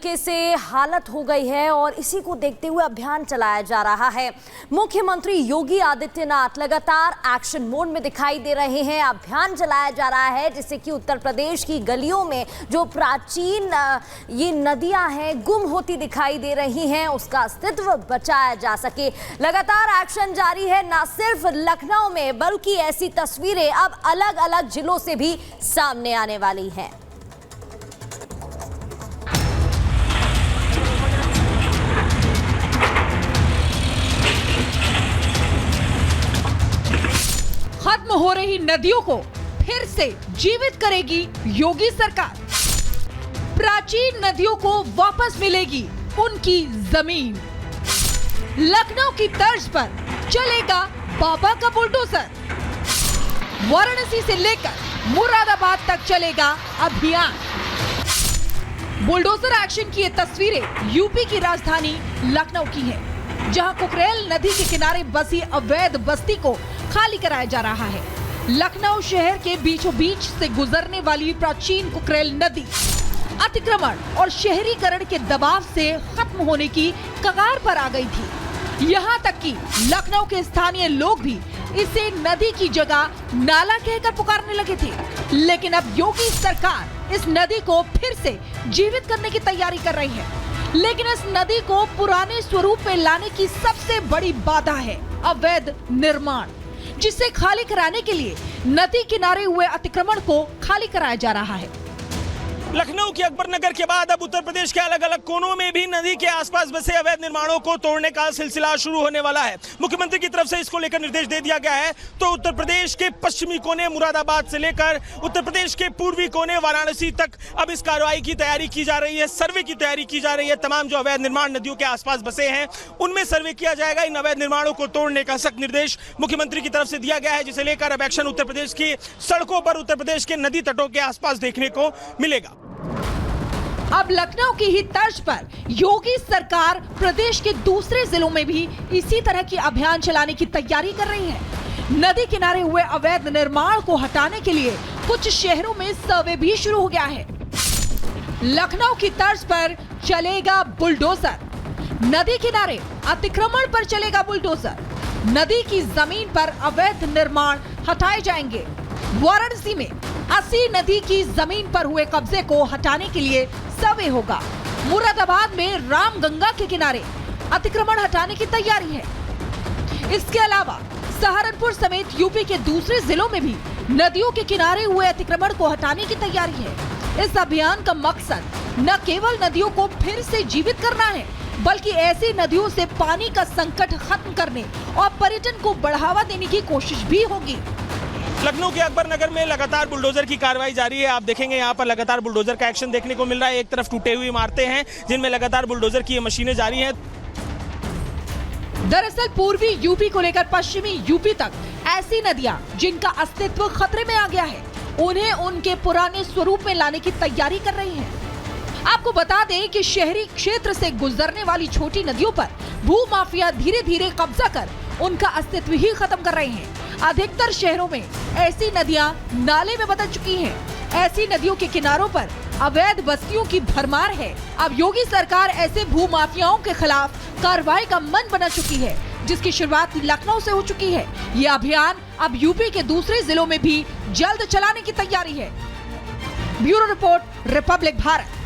तरीके से हालत हो गई है और इसी को देखते हुए अभियान चलाया जा रहा है। मुख्यमंत्री योगी आदित्यनाथ लगातार एक्शन मोड में दिखाई दे रहे हैं। अभियान चलाया जा रहा है जिससे कि उत्तर प्रदेश की गलियों में जो प्राचीन ये नदियां हैं गुम होती दिखाई दे रही हैं, उसका अस्तित्व बचाया जा सके। लगातार एक्शन जारी है, न सिर्फ लखनऊ में बल्कि ऐसी तस्वीरें अब अलग अलग जिलों से भी सामने आने वाली हैं। खत्म हो रही नदियों को फिर से जीवित करेगी योगी सरकार। प्राचीन नदियों को वापस मिलेगी उनकी जमीन। लखनऊ की तर्ज पर चलेगा बाबा का बुलडोजर। वाराणसी से लेकर मुरादाबाद तक चलेगा अभियान। बुलडोजर एक्शन की ये तस्वीरें यूपी की राजधानी लखनऊ की हैं, जहां कुकरेल नदी के किनारे बसी अवैध बस्ती को खाली कराया जा रहा है। लखनऊ शहर के बीचों बीच से गुजरने वाली प्राचीन कुकरेल नदी अतिक्रमण और शहरीकरण के दबाव से खत्म होने की कगार पर आ गई थी। यहाँ तक कि लखनऊ के स्थानीय लोग भी इसे नदी की जगह नाला कहकर पुकारने लगे थे। लेकिन अब योगी सरकार इस नदी को फिर से जीवित करने की तैयारी कर रही है। लेकिन इस नदी को पुराने स्वरूप में लाने की सबसे बड़ी बाधा है अवैध निर्माण, जिसे खाली कराने के लिए नदी किनारे हुए अतिक्रमण को खाली कराया जा रहा है। लखनऊ के अकबर नगर के बाद अब उत्तर प्रदेश के अलग अलग कोनों में भी नदी के आसपास बसे अवैध निर्माणों को तोड़ने का सिलसिला शुरू होने वाला है। मुख्यमंत्री की तरफ से इसको लेकर निर्देश दे दिया गया है। तो उत्तर प्रदेश के पश्चिमी कोने मुरादाबाद से लेकर उत्तर प्रदेश के पूर्वी कोने वाराणसी तक अब इस कार्रवाई की तैयारी की जा रही है, सर्वे की तैयारी की जा रही है। तमाम जो अवैध निर्माण नदियों के आसपास बसे हैं उनमें सर्वे किया जाएगा। इन अवैध निर्माणों को तोड़ने का सख्त निर्देश मुख्यमंत्री की तरफ से दिया गया है, जिसे लेकर अब एक्शन उत्तर प्रदेश की सड़कों पर, उत्तर प्रदेश के नदी तटों के आसपास देखने को मिलेगा। अब लखनऊ की ही तर्ज पर योगी सरकार प्रदेश के दूसरे जिलों में भी इसी तरह की अभियान चलाने की तैयारी कर रही है। नदी किनारे हुए अवैध निर्माण को हटाने के लिए कुछ शहरों में सर्वे भी शुरू हो गया है। लखनऊ की तर्ज पर चलेगा बुलडोजर। नदी किनारे अतिक्रमण पर चलेगा बुलडोजर। नदी की जमीन पर अवैध निर्माण हटाए जाएंगे। वाराणसी में 80 नदी की जमीन पर हुए कब्जे को हटाने के लिए सर्वे होगा। मुरादाबाद में रामगंगा के किनारे अतिक्रमण हटाने की तैयारी है। इसके अलावा सहारनपुर समेत यूपी के दूसरे जिलों में भी नदियों के किनारे हुए अतिक्रमण को हटाने की तैयारी है। इस अभियान का मकसद न केवल नदियों को फिर से जीवित करना है, बल्कि ऐसी नदियों से पानी का संकट खत्म करने और पर्यटन को बढ़ावा देने की कोशिश भी होगी। लखनऊ के अकबर नगर में लगातार बुलडोजर की कार्रवाई जारी है। आप देखेंगे यहाँ पर लगातार बुलडोजर का एक्शन देखने को मिल रहा है। एक तरफ टूटे हुई इमारतें हैं जिनमें लगातार बुलडोजर की मशीनें जारी हैं। दरअसल पूर्वी यूपी को लेकर पश्चिमी यूपी तक ऐसी नदियां जिनका अस्तित्व खतरे में आ गया है, उन्हें उनके पुराने स्वरूप में लाने की तैयारी कर रही है। आपको बता दें कि शहरी क्षेत्र से गुजरने वाली छोटी नदियों पर भू माफिया धीरे धीरे कब्जा कर उनका अस्तित्व ही खत्म कर रहे हैं। अधिकतर शहरों में ऐसी नदियां नाले में बदल चुकी हैं। ऐसी नदियों के किनारों पर अवैध बस्तियों की भरमार है। अब योगी सरकार ऐसे भू माफियाओं के खिलाफ कार्रवाई का मन बना चुकी है, जिसकी शुरुआत लखनऊ से हो चुकी है। ये अभियान अब यूपी के दूसरे जिलों में भी जल्द चलाने की तैयारी है। Bureau report, Republic Bharat.